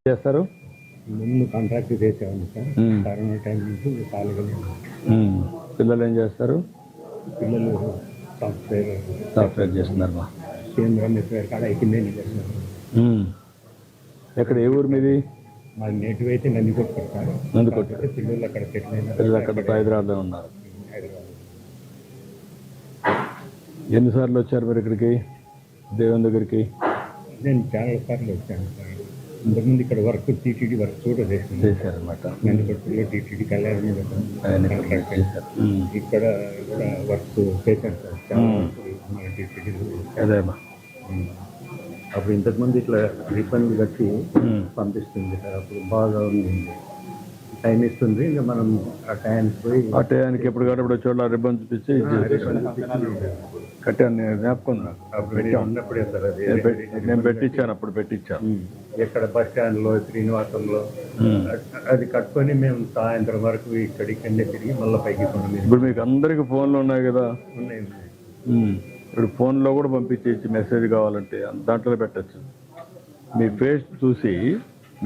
చేస్తారు? ముందు కాంట్రాక్ట్ చేసేవాడిని సార్. కరోనా టైం నుంచి ఖాళీగా పిల్లలు ఏం చేస్తారు? పిల్లలు సాఫ్ట్వేర్ చేస్తున్నారు. మా కేంద్రం ఎస్ఆర్ కాడ ఎక్కిందని చేస్తున్నారు. ఎక్కడ, ఏ ఊరు మీది? మా నేటివ్ అయితే నందికొట్టు సార్. నందికొట్టు. పిల్లలు అక్కడ సెటిల్ అయినారు. పిల్లలు అక్కడ హైదరాబాద్లో ఉన్నారు. హైదరాబాద్. ఎన్నిసార్లు వచ్చారు మీరు ఇక్కడికి, దేవుని దగ్గరికి? నేను చాలా సార్లు వచ్చాను సార్. ఇంతకుముందు ఇక్కడ వర్క్ టీటీడీ వర్క్ కూడా చేశారనమాట. నందికొట్టులో టీటీడీ కళ్యాణ్ ఇక్కడ కూడా వర్క్ చేశాను సార్. చాలా మన టీటీడీ. అదేమ్మా. అప్పుడు ఇంతకుముందు ఇట్లా రిఫండ్ కట్టి పంపిస్తుంది సార్. అప్పుడు బాగా ఉంది, టైం ఇస్తుంది. ఇంకా మనం ఆ టైంకి పోయి ఆ టైంకి ఎప్పుడు కాబట్టి వచ్చేవాళ్ళు రిబ్బన్ చూపించి కట్టాను. జ్ఞాపకం ఉన్నప్పుడే సార్ అది నేను పెట్టించాను, అప్పుడు పెట్టించాను. ఎక్కడ బస్ స్టాండ్లో శ్రీనివాసంలో అది కట్టుకొని మేము సాయంత్రం వరకు ఇక్కడికన్నీ తిరిగి మళ్ళీ పైకి కొన్నాం. ఇప్పుడు మీకు అందరికి ఫోన్లు ఉన్నాయి కదా? ఉన్నాయి. ఇప్పుడు ఫోన్లో కూడా పంపించేసి మెసేజ్ కావాలంటే దాంట్లో పెట్టచ్చు. మీ ఫేస్ చూసి,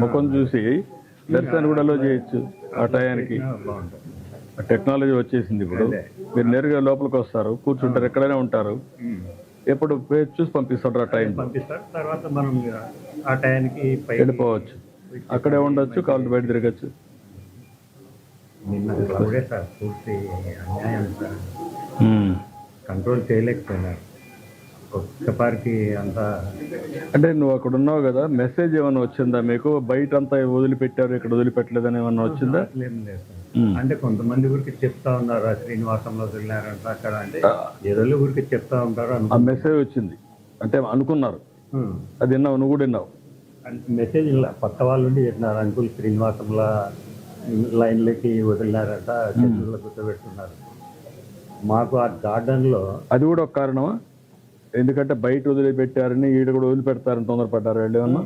ముఖం చూసి దర్శనం కూడా అలో చేయొచ్చు. ఆ టయానికి టెక్నాలజీ వచ్చేసింది. ఇప్పుడు మీరు నేరుగా లోపలికి వస్తారు, కూర్చుంటారు, ఎక్కడైనా ఉంటారు. ఎప్పుడు ఫేస్ చూసి పంపిస్తారు. ఆ టైం పంపిస్తారు. తర్వాత మనం ఆ టయానికి వెళ్ళిపోవచ్చు, అక్కడే ఉండొచ్చు, కాళ్ళు బయట తిరగచ్చు. నిన్న క్లౌడే సార్, పూర్తి అన్యాయం సార్. కంట్రోల్ చేయలేకపోయినారు ఒక్కసారికి అంతా. అంటే నువ్వు అక్కడ ఉన్నావు కదా, మెసేజ్ ఏమైనా వచ్చిందా మీకు? బయట అంతా వదిలిపెట్టారు, ఇక్కడ వదిలిపెట్టలేదని ఏమన్నా వచ్చిందా? ఏం లేదు సార్. అంటే కొంతమంది ఊరికి చెప్తా ఉన్నారు, శ్రీనివాసంలో వదిలినారంట అక్కడ. అంటే ఏదో ఊరికి చెప్తా ఉంటారు. ఆ మెసేజ్ వచ్చింది అంటే అనుకున్నారు. అది విన్నావు, నువ్వు కూడా విన్నావు? మెసేజ్ పక్క వాళ్ళు ఉండి చెప్పినారు, అంకుల్ శ్రీనివాసంలో లైన్లకి వదిలినారంట, చెట్లలో కూర్చోబెట్టున్నారు. మాకు ఆ గార్డెన్లో అది కూడా ఒక కారణమా? ఎందుకంటే బయట వదిలిపెట్టారని ఈడ కూడా వదిలిపెడతారని తొందరపడ్డారు వాళ్ళు ఏమన్నా?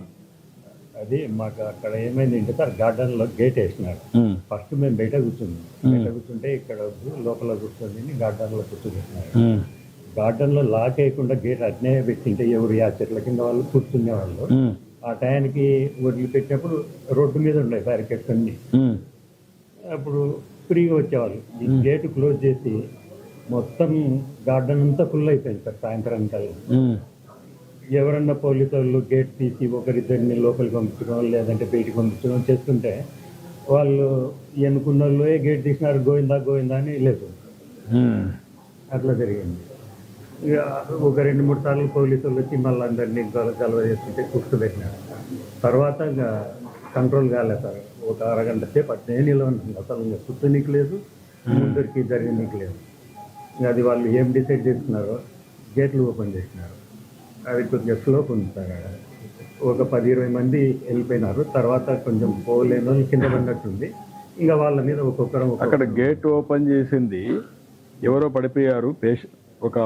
అది మాకు అక్కడ ఏమైంది అంటే సార్, గార్డెన్లో గేట్ వేసినారు. ఫస్ట్ మేము బయట కూర్చున్నాం. బయట కూర్చుంటే ఇక్కడ లోపల కూర్చొని గార్డెన్లో కూర్చోబెట్టినారు. గార్డెన్లో లాక్ వేయకుండా గేట్ అట్నే పెట్టింటే ఎవరు ఆ చెట్ల కింద వాళ్ళు కూర్చునే వాళ్ళు. ఆ టైంకి వదిలిపెట్టినప్పుడు రోడ్డు మీద ఉండే బ్యారికేడ్స్ అన్ని. అప్పుడు ఫ్రీగా వచ్చేవాళ్ళు. ఈ గేట్ క్లోజ్ చేసి మొత్తం గార్డెన్ అంతా ఫుల్ అయిపోయింది సార్. సాయంత్రం కల్లా ఎవరన్నా పోలీసు వాళ్ళు గేట్ తీసి ఒకరిద్దరిని లోపలికి పంపించడం, లేదంటే బయటికి పంపించడం చేస్తుంటే వాళ్ళు ఎన్నుకున్న వాళ్ళు గేట్ తీసినారు, గోవిందా గోవిందా అని లేదు. అట్లా జరిగింది. ఇక ఒక 2-3 సార్లు పోలీసు వాళ్ళు వచ్చి మళ్ళీ అందరినీ గలవ చేస్తుంటే కూర్చోబెట్టినారు. తర్వాత ఇంకా కంట్రోల్ కాలేదు సార్. ఒక అరగంట సేపు అట్నే నిలవను, అసలు ఇంకా కూర్చోనీకి లేదు, ముందరికి జరగనీకి లేదు. అది వాళ్ళు ఏం డిసైడ్ చేస్తున్నారు, గేట్లు ఓపెన్ చేసినారు. అది కొద్దిగా స్లోప్ ఉంది సార్. ఒక 10-20 మంది వెళ్ళిపోయినారు. తర్వాత కొంచెం పోలేని కింద పడినట్టుంది. ఇంకా వాళ్ళ మీద ఒక్కొక్కరు అక్కడ గేట్ ఓపెన్ చేసింది ఎవరో పడిపోయారు, ఒక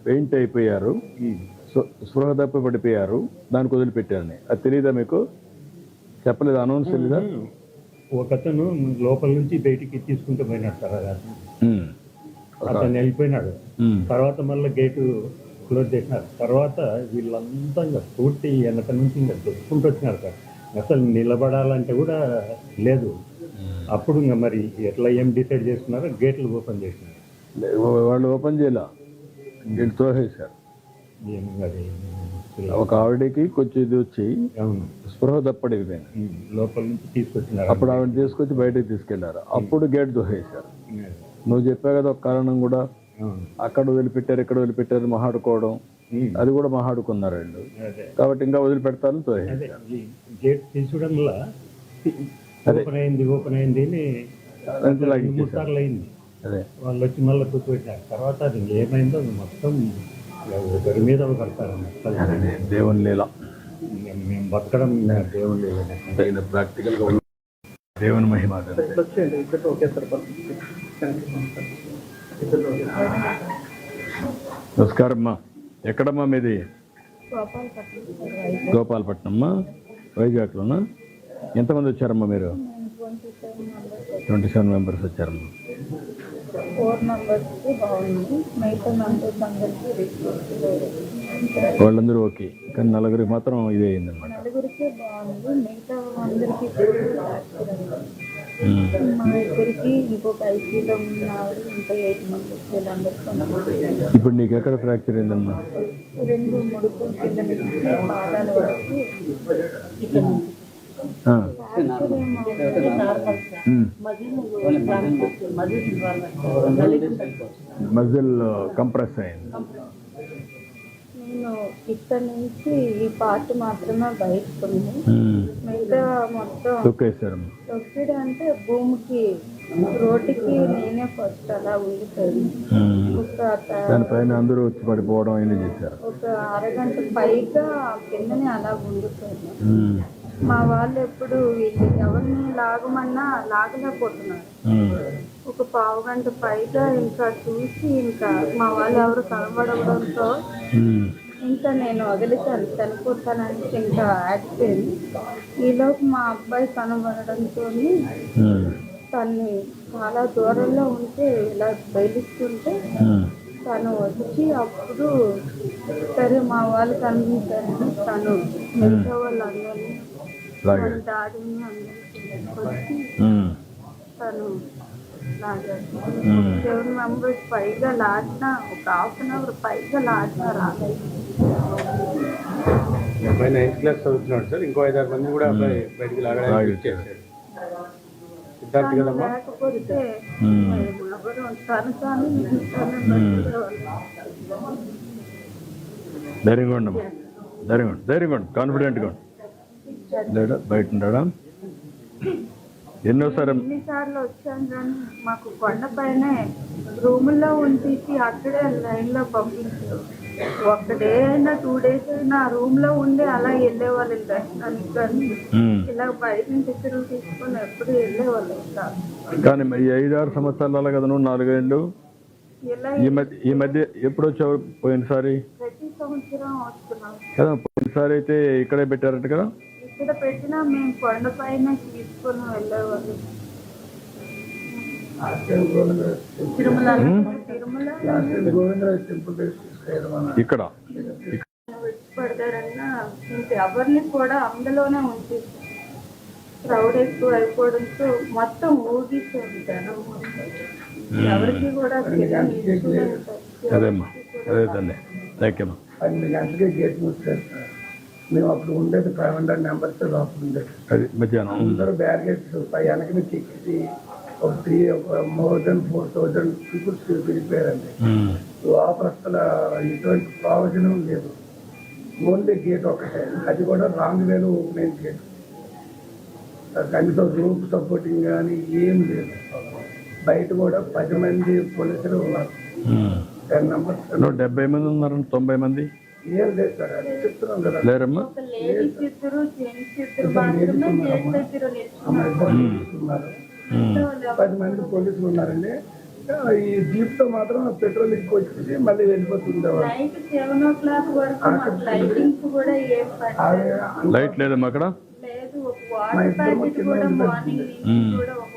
పెయింట్ అయిపోయారు, స్పృహ తప్పి పడిపోయారు, దానికి వదిలిపెట్టారని. అది తెలియదా మీకు? చెప్పలేదు, అనౌన్స్ తెలీదా? ఒకతను లోపల నుంచి బయటికి తీసుకుంటూ పోయినాడు సార్. అతను వెళ్ళిపోయినాడు. తర్వాత మళ్ళీ గేటు క్లోజ్ చేసినారు. తర్వాత వీళ్ళంతా ఇంకా పూర్తి వెనక నుంచి ఇంకా దొరుకుంటూ వచ్చినారు సార్. అసలు నిలబడాలంటే కూడా లేదు. అప్పుడు ఇంకా మరి ఎట్లా ఏం డిసైడ్ చేస్తున్నారో గేట్లు ఓపెన్ చేసినారు. వాళ్ళు ఓపెన్ చేయలే, గేట్ తోసేశారు. ఒక ఆవిడకి కొంచెం ఇది వచ్చి స్పృహ తప్పడిపోయింది, లోపల నుంచి తీసుకొచ్చినారు. అప్పుడు ఆవిడ తీసుకొచ్చి బయటకు తీసుకెళ్లారు. అప్పుడు గేట్ దోసేశారు. నువ్వు చెప్పావు కదా ఒక కారణం కూడా, అక్కడ వదిలిపెట్టారు, ఇక్కడ వదిలిపెట్టారు మహాడుకోవడం, అది కూడా మహాడుకున్నారు వాళ్ళు. కాబట్టి ఇంకా వదిలిపెడతారు, గేట్ తీసుకోవడం వల్ల ఓపెన్ అయింది అని 3 సార్లు అయింది. వాళ్ళు వచ్చి మళ్ళీ కూర్చోబెట్టారు. తర్వాత అది ఏమైందో మొత్తం ఒకరి మీద కడతారు. దేవుని లీల, మేము బతకడం దేవుని లీల, ప్రాక్టికల్ గా దేవుని మహిమ. నమస్కారం అమ్మా. ఎక్కడమ్మా మీది? గోపాలపట్నమ్మా, వైజాగ్లోనా? ఎంతమంది వచ్చారమ్మా మీరు? 27 మెంబర్స్ వచ్చారమ్మా. 4 మెంబర్స్కి బాగుంది, మిగతా మెంబర్స్ అందరికీ రిపోర్ట్ లేదు. వాళ్ళందరూ ఓకే, కానీ నలుగురికి మాత్రం ఇదే అయిందన్నమాట. నలుగురికే బాగుంది, మిగతా అందరికీ ఫ్రాక్చర్ అయింది. మా ఇద్దరికి ఇంకొక ఐసీలో ఉన్నారు, ఇంకా 8 మెంబర్స్ వీళ్ళందరికీ. ఇప్పుడు నీకు ఎక్కడ ఫ్రాక్చర్ అయిందమ్మా? 2 ముడుకుల కింద నుంచి పాదాల వరకు ఫ్రాక్చర్ మజిల్ కంప్రెస్ అయింది. నేను ఇక్కడ నుంచి ఈ పార్ట్ మాత్రమే బయటకుంది, మిగతా మొత్తం తొక్కేశారు. తొక్కిడు అంటే భూమికి రోడ్డుకి నేనే ఫస్ట్ అలా ఉండిపోయింది. దానిపైన అందరూ వచ్చి పడిపోవడం అయినా చేశారు. ఒక అరగంట పైగా కిందనే అలా ఉండిపోయింది. మా వాళ్ళు ఎప్పుడు వీళ్ళు ఎవరిని లాగమన్నా లాగలేకపోతున్నారు. ఒక పావు గంట పైగా ఇంకా చూసి ఇంకా మా వాళ్ళు ఎవరు కనబడడంతో ఇంకా నేను వదిలిచాను, చనిపోతానంటే ఇంకా యాక్సిడెంట్. ఈలోపు మా అబ్బాయి కనబడడంతో తన్ని చాలా దూరంలో ఉంటే ఇలా బయలుస్తుంటే తను వచ్చి అప్పుడు సరే మా వాళ్ళు కనిపించారని తను మిగతా వాళ్ళందరినీ డాడీని అందరికీ వచ్చి తను లాగారు. 7 మెంబర్స్ పైగా లాడినా, ఒక 1/2 an hour పైగా లాడినా రాలేదు. అబ్బాయి 9th క్లాస్ చదువుతున్నాడు సార్, ఇంకో 5-6 మంది కూడా అబ్బాయి బయటికి లాగడానికి ఇచ్చేసాడు. సిద్ధార్థ్ కదమ్మా. లేకపోతే ఎవరు తను ధైర్యంగా ఉండమ్మా, ధైర్యంగా ఉండు, కాన్ఫిడెంట్గా ఉండు. లేడా బయట ఉన్నాడా? ఎన్నిసార్లు వచ్చాను కానీ మాకు కొండపైనే రూముల్లో ఉంచేసి అక్కడే లైన్లో పంపించారు. ఒక డే అయినా 2 days అయినా రూమ్ లో ఉండి అలా వెళ్ళేవాళ్ళు దర్శనానికి, కానీ ఇలా బయట నుంచి తిరుగు తీసుకొని ఎప్పుడు వెళ్ళేవాళ్ళు కాదు. కానీ ఈ 5-6 సంవత్సరాలు అలా కదా, నువ్వు 4 ఏళ్ళు ఈ మధ్య ఎప్పుడు వచ్చావు? పోయినసారి ప్రతి సంవత్సరం వస్తున్నాం కదా, పోయినసారి అయితే ఇక్కడే పెట్టారంట కదా. ఇక్కడ పెట్టినా మేము కొండపైన తీసుకొని వెళ్ళేవాళ్ళు. తిరుమల ఇక్కడ పడతారన్నా ఇంకా ఎవరిని కూడా అందులోనే ఉంచి క్రౌడ్ ఎక్కువ అయిపోవడంతో మొత్తం ఊగిస్తుంది జనం. ఎవరికి కూడా అదేమ్మా, అదే తల్లి. థ్యాంక్ యూ అమ్మా. 12 గంటలకి గేట్ మూస్తారు సార్. మేము అప్పుడు ఉండేది 500 మెంబర్స్ లోపల ఉండేది. అది మధ్యాహ్నం అందరూ బ్యారిగేట్స్ వెనక నుంచి ఎక్కిసి ఒక మోర్ దెన్ 4000 పీపుల్స్ వెళ్ళిపోయారండి. లోపల అసలు ఎటువంటి ప్రయోజనం లేదు. ఓన్లీ గేట్ ఒకటే, అది కూడా రాంగ్ వేలో ఓపెన్ అయిన గేట్. కనీసం రూప్ సపోర్టింగ్ కానీ ఏం లేదు. బయట కూడా 10 మంది పోలీసులు ఉన్నారు. 10 members. 70 మంది ఉన్నారు, 90 మంది ఏం లేదు సార్, అది చెప్తున్నాం కదా. లేరమ్మా? లేడీస్ ఇద్దరు జెంట్స్ ఇద్దరు మాత్రమే గేట్ దగ్గర ఉన్నారు. 10 మంది పోలీసులు ఉన్నారండి. ఈ జీప్ తో మాత్రం పెట్రోల్ ఎక్కువ వచ్చేసి మళ్ళీ వెళ్ళిపోతుంది. నైట్ 7 o'clock వరకు మాకు లైటింగ్స్ కూడా ఏం పడలేదు. లైట్ లేదమ్మా అక్కడ. లేదు, ఒక వాటర్ ప్యాకెట్ కూడా మార్నింగ్ నుంచి కూడా ఒక